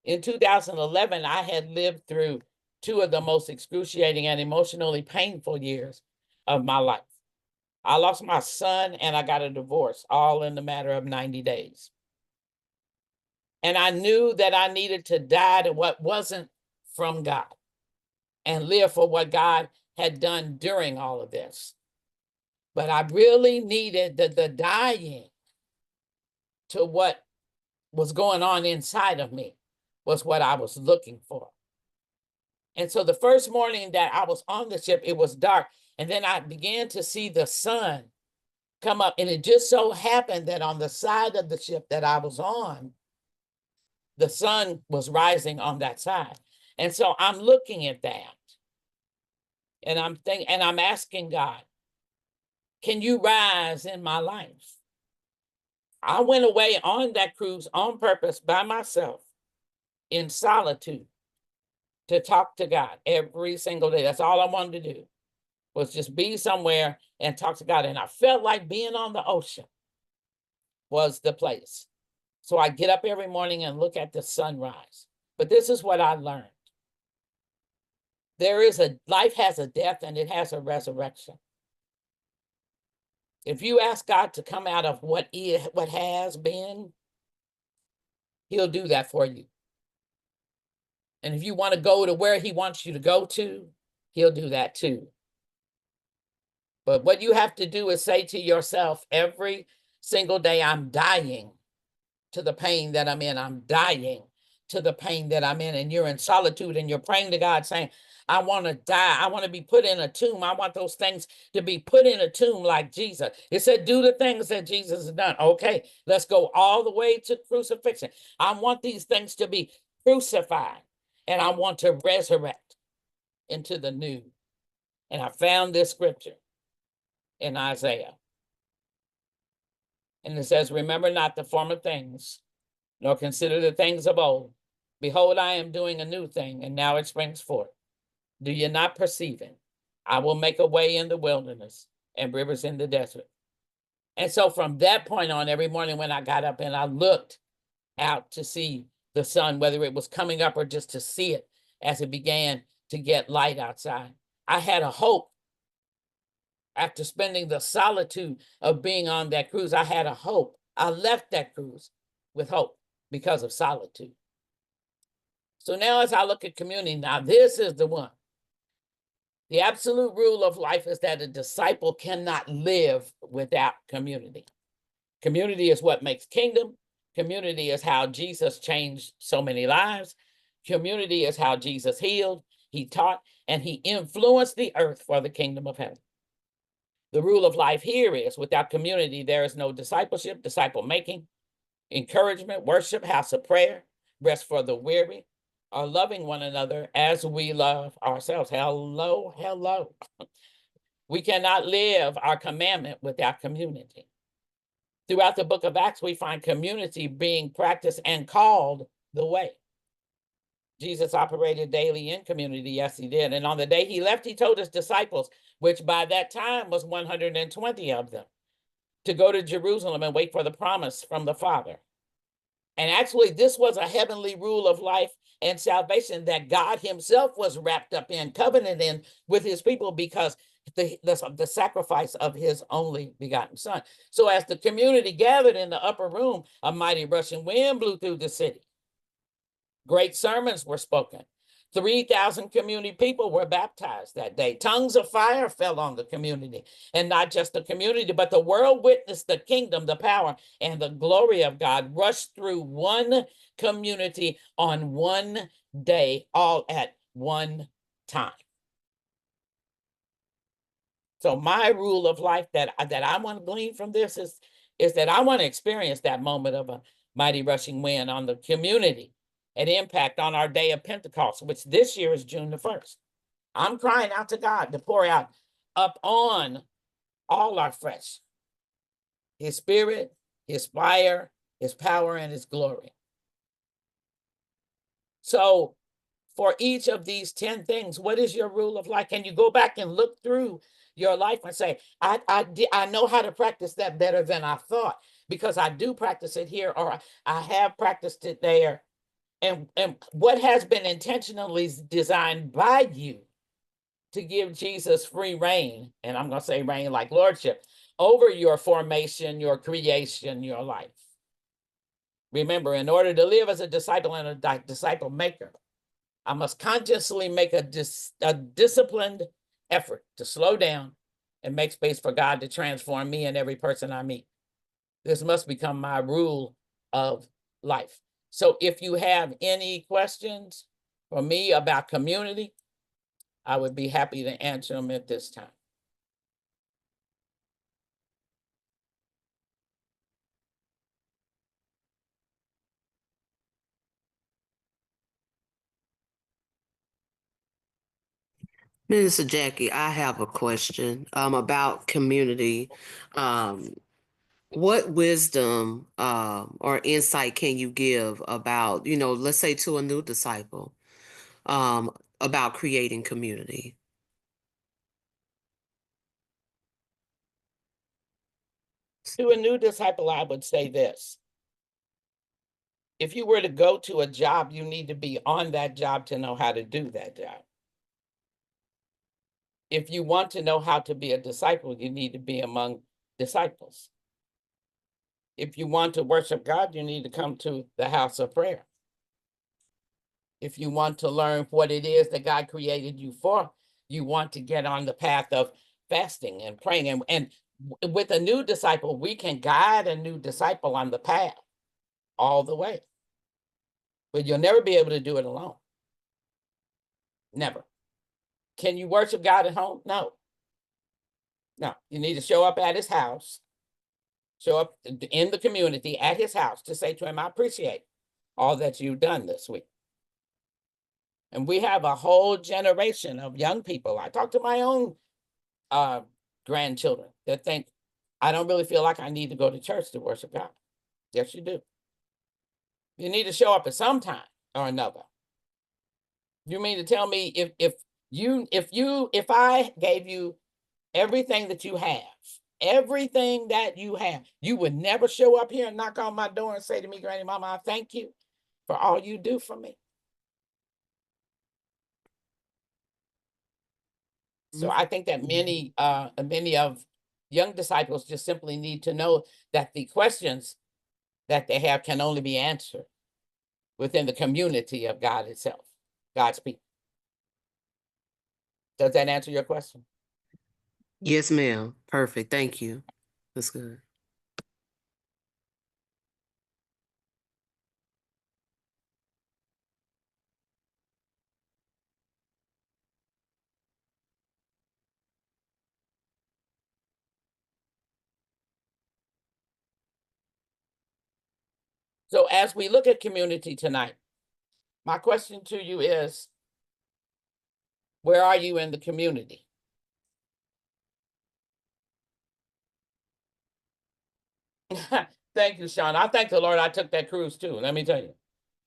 in 2011, I had lived through two of the most excruciating and emotionally painful years of my life. I lost my son and I got a divorce, all in the matter of 90 days. And I knew that I needed to die to what wasn't from God and live for what God had done during all of this. But I really needed the dying to what was going on inside of me was what I was looking for. And so the first morning that I was on the ship, it was dark. And then I began to see the sun come up. And it just so happened that on the side of the ship that I was on, the sun was rising on that side. And so I'm looking at that. And I'm asking God, can you rise in my life? I went away on that cruise on purpose by myself in solitude to talk to God every single day. That's all I wanted to do, was just be somewhere and talk to God. And I felt like being on the ocean was the place. So I get up every morning and look at the sunrise. But this is what I learned. Life has a death and it has a resurrection. If you ask God to come out of what has been, he'll do that for you. And if you want to go to where he wants you to go to, he'll do that too. But what you have to do is say to yourself every single day, I'm dying to the pain that I'm in. I'm dying to the pain that I'm in. And you're in solitude and you're praying to God saying, I want to die. I want to be put in a tomb. I want those things to be put in a tomb like Jesus. It said, do the things that Jesus has done. Okay, let's go all the way to crucifixion. I want these things to be crucified and I want to resurrect into the new. And I found this scripture in Isaiah. And it says, remember not the former things, nor consider the things of old. Behold, I am doing a new thing, and now it springs forth. Do you not perceive it? I will make a way in the wilderness and rivers in the desert. And so from that point on, every morning when I got up and I looked out to see the sun, whether it was coming up or just to see it as it began to get light outside, I had a hope. After spending the solitude of being on that cruise, I had a hope. I left that cruise with hope because of solitude. So now as I look at community, now this is the one. The absolute rule of life is that a disciple cannot live without community. Community is what makes kingdom. Community is how Jesus changed so many lives. Community is how Jesus healed, he taught, and he influenced the earth for the kingdom of heaven. The rule of life here is without community, there is no discipleship, disciple making, encouragement, worship, house of prayer, rest for the weary, are loving one another as we love ourselves. Hello, hello. We cannot live our commandment without community. Throughout the book of Acts, we find community being practiced and called the way. Jesus operated daily in community. Yes, he did. And on the day he left, he told his disciples, which by that time was 120 of them, to go to Jerusalem and wait for the promise from the Father. And actually, this was a heavenly rule of life and salvation that God himself was wrapped up in, covenant in with his people, because the sacrifice of his only begotten son. So as the community gathered in the upper room, a mighty rushing wind blew through the city. Great sermons were spoken. 3,000 community people were baptized that day. Tongues of fire fell on the community, and not just the community, but the world witnessed the kingdom, the power, and the glory of God rushed through one community on one day, all at one time. So my rule of life that I want to glean from this is that I want to experience that moment of a mighty rushing wind on the community, an impact on our day of Pentecost, which this year is June the 1st. I'm crying out to God to pour out up on all our flesh his spirit, his fire, his power, and his glory. So for each of these 10 things, what is your rule of life? Can you go back and look through your life and say, I know how to practice that better than I thought, because I do practice it here, or I have practiced it there. And what has been intentionally designed by you to give Jesus free reign, and I'm going to say reign like lordship, over your formation, your creation, your life. Remember, in order to live as a disciple and a disciple maker, I must consciously make a disciplined effort to slow down and make space for God to transform me and every person I meet. This must become my rule of life. So if you have any questions for me about community, I would be happy to answer them at this time. Minister Jackie, I have a question about community. What wisdom or insight can you give about, let's say to a new disciple, about creating community? To a new disciple, I would say this. If you were to go to a job, you need to be on that job to know how to do that job. If you want to know how to be a disciple, you need to be among disciples. If you want to worship God, you need to come to the house of prayer. If you want to learn what it is that God created you for, you want to get on the path of fasting and praying. And with a new disciple, we can guide a new disciple on the path all the way. But you'll never be able to do it alone. Never. Can you worship God at home? No. No. You need to show up at his house, show up in the community at his house to say to him, I appreciate all that you've done this week. And we have a whole generation of young people. I talk to my own grandchildren that think, I don't really feel like I need to go to church to worship God. Yes, you do. You need to show up at some time or another. You mean to tell me if I gave you everything that you have, you would never show up here and knock on my door and say to me, Granny Mama, I thank you for all you do for me. So I think that many of young disciples just simply need to know that the questions that they have can only be answered within the community of God itself, God's people. Does that answer your question? Yes, ma'am. Perfect. Thank you. That's good. So as we look at community tonight, my question to you is, where are you in the community? Thank you, Sean. I thank the Lord I took that cruise too. Let me tell you,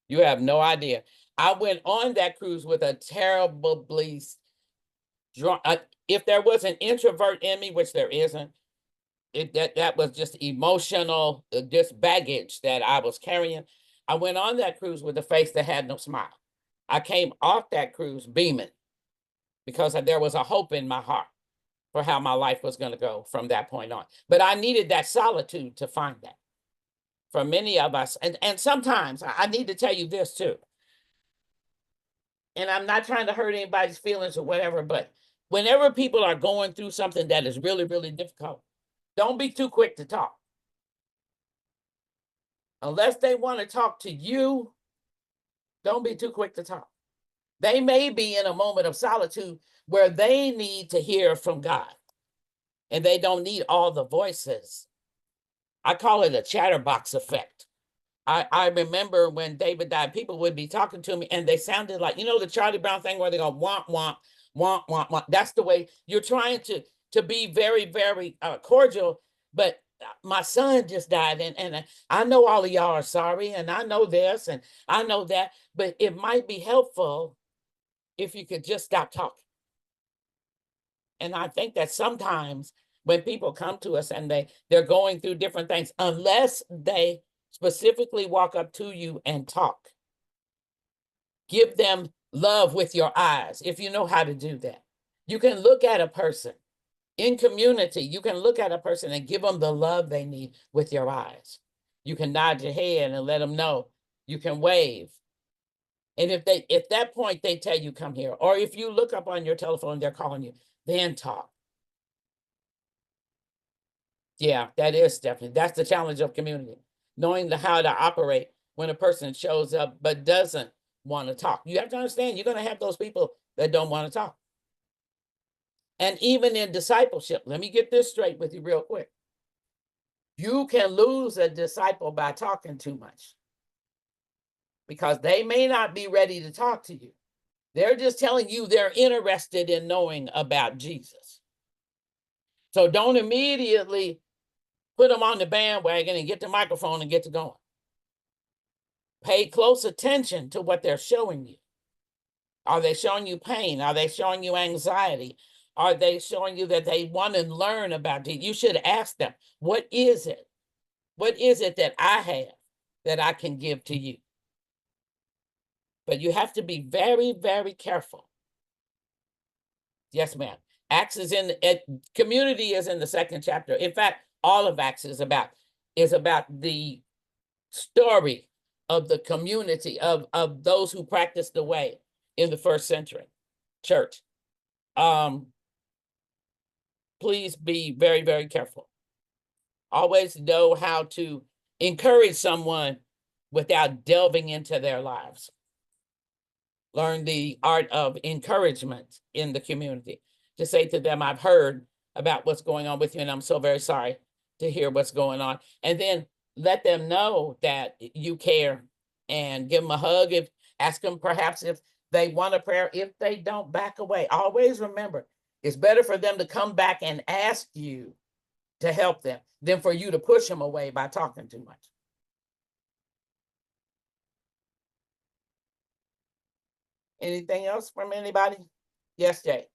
you have no idea. I went on that cruise with a terribly drunk. If there was an introvert in me, which there isn't, that was just emotional, just baggage that I was carrying. I went on that cruise with a face that had no smile. I came off that cruise beaming because there was a hope in my heart for how my life was going to go from that point on. But I needed that solitude to find that. For many of us, and sometimes I need to tell you this too. And I'm not trying to hurt anybody's feelings or whatever, but whenever people are going through something that is really, really difficult, don't be too quick to talk. Unless they want to talk to you, don't be too quick to talk. They may be in a moment of solitude where they need to hear from God, and they don't need all the voices. I call it a chatterbox effect. I remember when David died, people would be talking to me and they sounded like, you know, the Charlie Brown thing where they go, womp, womp, womp, womp, womp. That's the way you're trying to be very, very cordial. But my son just died, and I know all of y'all are sorry, and I know this, and I know that, but it might be helpful if you could just stop talking. And I think that sometimes when people come to us and they're going through different things, unless they specifically walk up to you and talk, give them love with your eyes, if you know how to do that. You can look at a person in community, you can look at a person and give them the love they need with your eyes. You can nod your head and let them know. You can wave. And if that point they tell you come here, or if you look up on your telephone, they're calling you, then talk. Yeah, that is definitely, that's the challenge of community, knowing how to operate when a person shows up but doesn't want to talk. You have to understand, you're going to have those people that don't want to talk. And even in discipleship, let me get this straight with you real quick. You can lose a disciple by talking too much, because they may not be ready to talk to you. They're just telling you they're interested in knowing about Jesus. So don't immediately put them on the bandwagon and get the microphone and get to going. Pay close attention to what they're showing you. Are they showing you pain? Are they showing you anxiety? Are they showing you that they want to learn about it? You should ask them, what is it? What is it that I have that I can give to you? But you have to be very, very careful. Yes, ma'am. Acts is community is in the 2nd chapter. In fact, all of Acts is about the story of the community of those who practiced the way in the 1st century church. Please be very, very careful. Always know how to encourage someone without delving into their lives. Learn the art of encouragement in the community. To say to them, I've heard about what's going on with you, and I'm so very sorry to hear what's going on. And then let them know that you care, and give them a hug. Ask them perhaps if they want a prayer. If they don't, back away. Always remember, it's better for them to come back and ask you to help them than for you to push them away by talking too much. Anything else from anybody? Yes, Jay.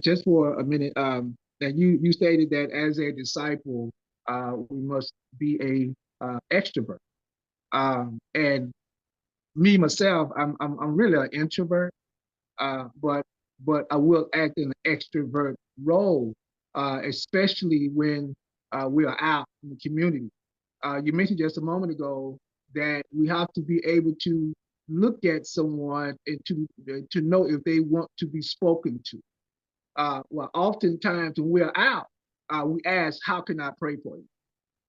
Just for a minute, that you stated that as a disciple, we must be a extrovert. And me myself, I'm really an introvert, but I will act in an extrovert role, especially when we are out in the community. You mentioned just a moment ago that we have to be able to look at someone and to know if they want to be spoken to. Well, oftentimes when we're out, we ask, "How can I pray for you?"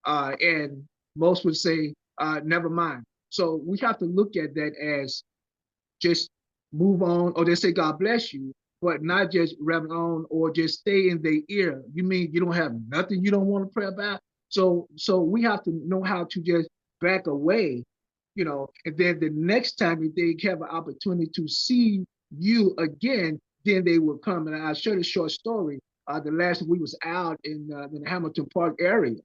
And most would say, "Never mind." So we have to look at that as just move on, or they say, "God bless you," but not just rev on or just stay in their ear. You mean you don't have nothing you don't want to pray about? So we have to know how to just back away, and then the next time if they have an opportunity to see you again, then they will come. And I'll share a short story. The last week we was out in the Hamilton Park area.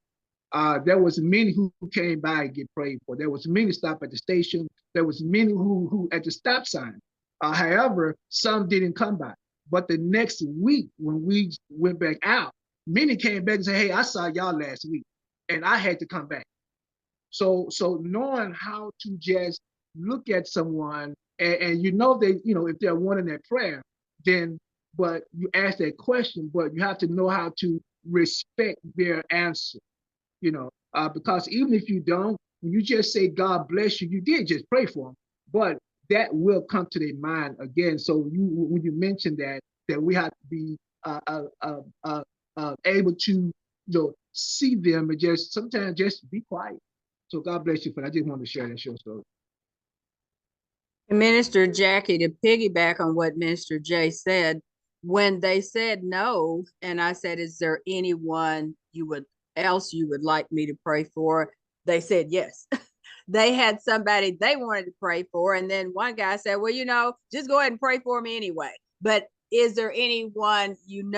There was many who came by and get prayed for. There was many stop at the station. There was many who at the stop sign. However, some didn't come by. But the next week when we went back out, many came back and said, "Hey, I saw y'all last week, and I had to come back." So knowing how to just look at someone and they, if they're wanting that prayer, then but you ask that question, but you have to know how to respect their answer, because even if you don't, when you just say God bless you, you did just pray for them, but that will come to their mind again. So when you mentioned that we have to be able to see them and just sometimes just be quiet. So God bless you for that. I just wanted to share that short story. Minister Jackie, to piggyback on what Minister Jay said, when they said no, and I said, "Is there anyone you would like me to pray for?" They said yes. They had somebody they wanted to pray for, and then one guy said, "Well, just go ahead and pray for me anyway. But is there anyone you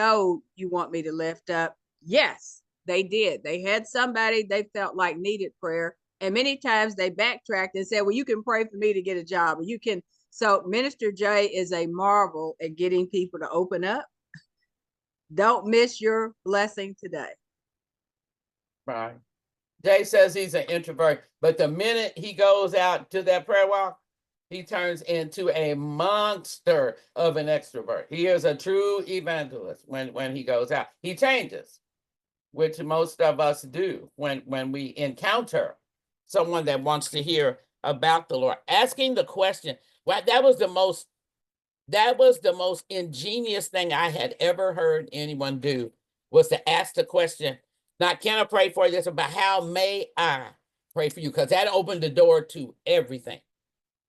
want me to lift up?" Yes, they did. They had somebody they felt like needed prayer. And many times they backtracked and said, "Well, you can pray for me to get a job, or you can." So Minister Jay is a marvel at getting people to open up. Don't miss your blessing today. Right. Jay says he's an introvert, but the minute he goes out to that prayer walk, he turns into a monster of an extrovert. He is a true evangelist when he goes out. He changes, which most of us do when we encounter someone that wants to hear about the Lord. Asking the question, well, that was the most ingenious thing I had ever heard anyone do, was to ask the question, not can I pray for you, this, but how may I pray for you? Because that opened the door to everything.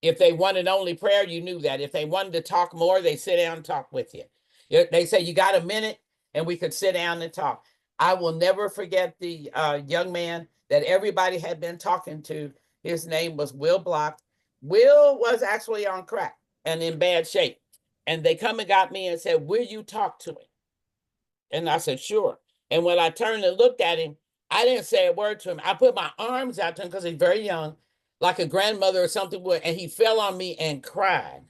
If they wanted only prayer, you knew that. If they wanted to talk more, they sit down and talk with you. They say, "You got a minute?" And we could sit down and talk. I will never forget the young man that everybody had been talking to. His name was Will Block. Will was actually on crack and in bad shape. And they come and got me and said, "Will you talk to him?" And I said, "Sure." And when I turned and looked at him, I didn't say a word to him. I put my arms out to him because he's very young, like a grandmother or something would, and he fell on me and cried.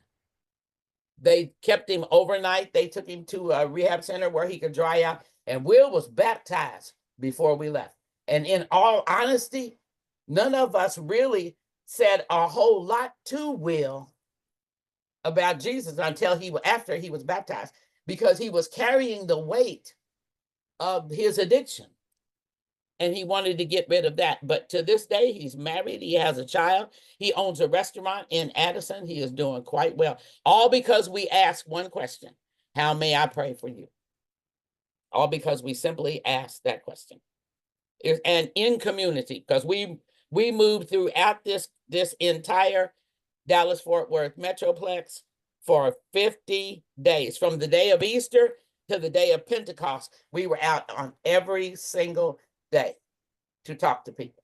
They kept him overnight. They took him to a rehab center where he could dry out. And Will was baptized before we left. And in all honesty, none of us really said a whole lot to Will about Jesus until after he was baptized, because he was carrying the weight of his addiction. And he wanted to get rid of that. But to this day, he's married. He has a child. He owns a restaurant in Addison. He is doing quite well. All because we asked one question: how may I pray for you? All because we simply asked that question. And in community, because we moved throughout this entire Dallas-Fort Worth Metroplex for 50 days. From the day of Easter to the day of Pentecost, we were out on every single day to talk to people.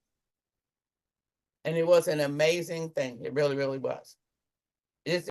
And it was an amazing thing. It really, really was. It's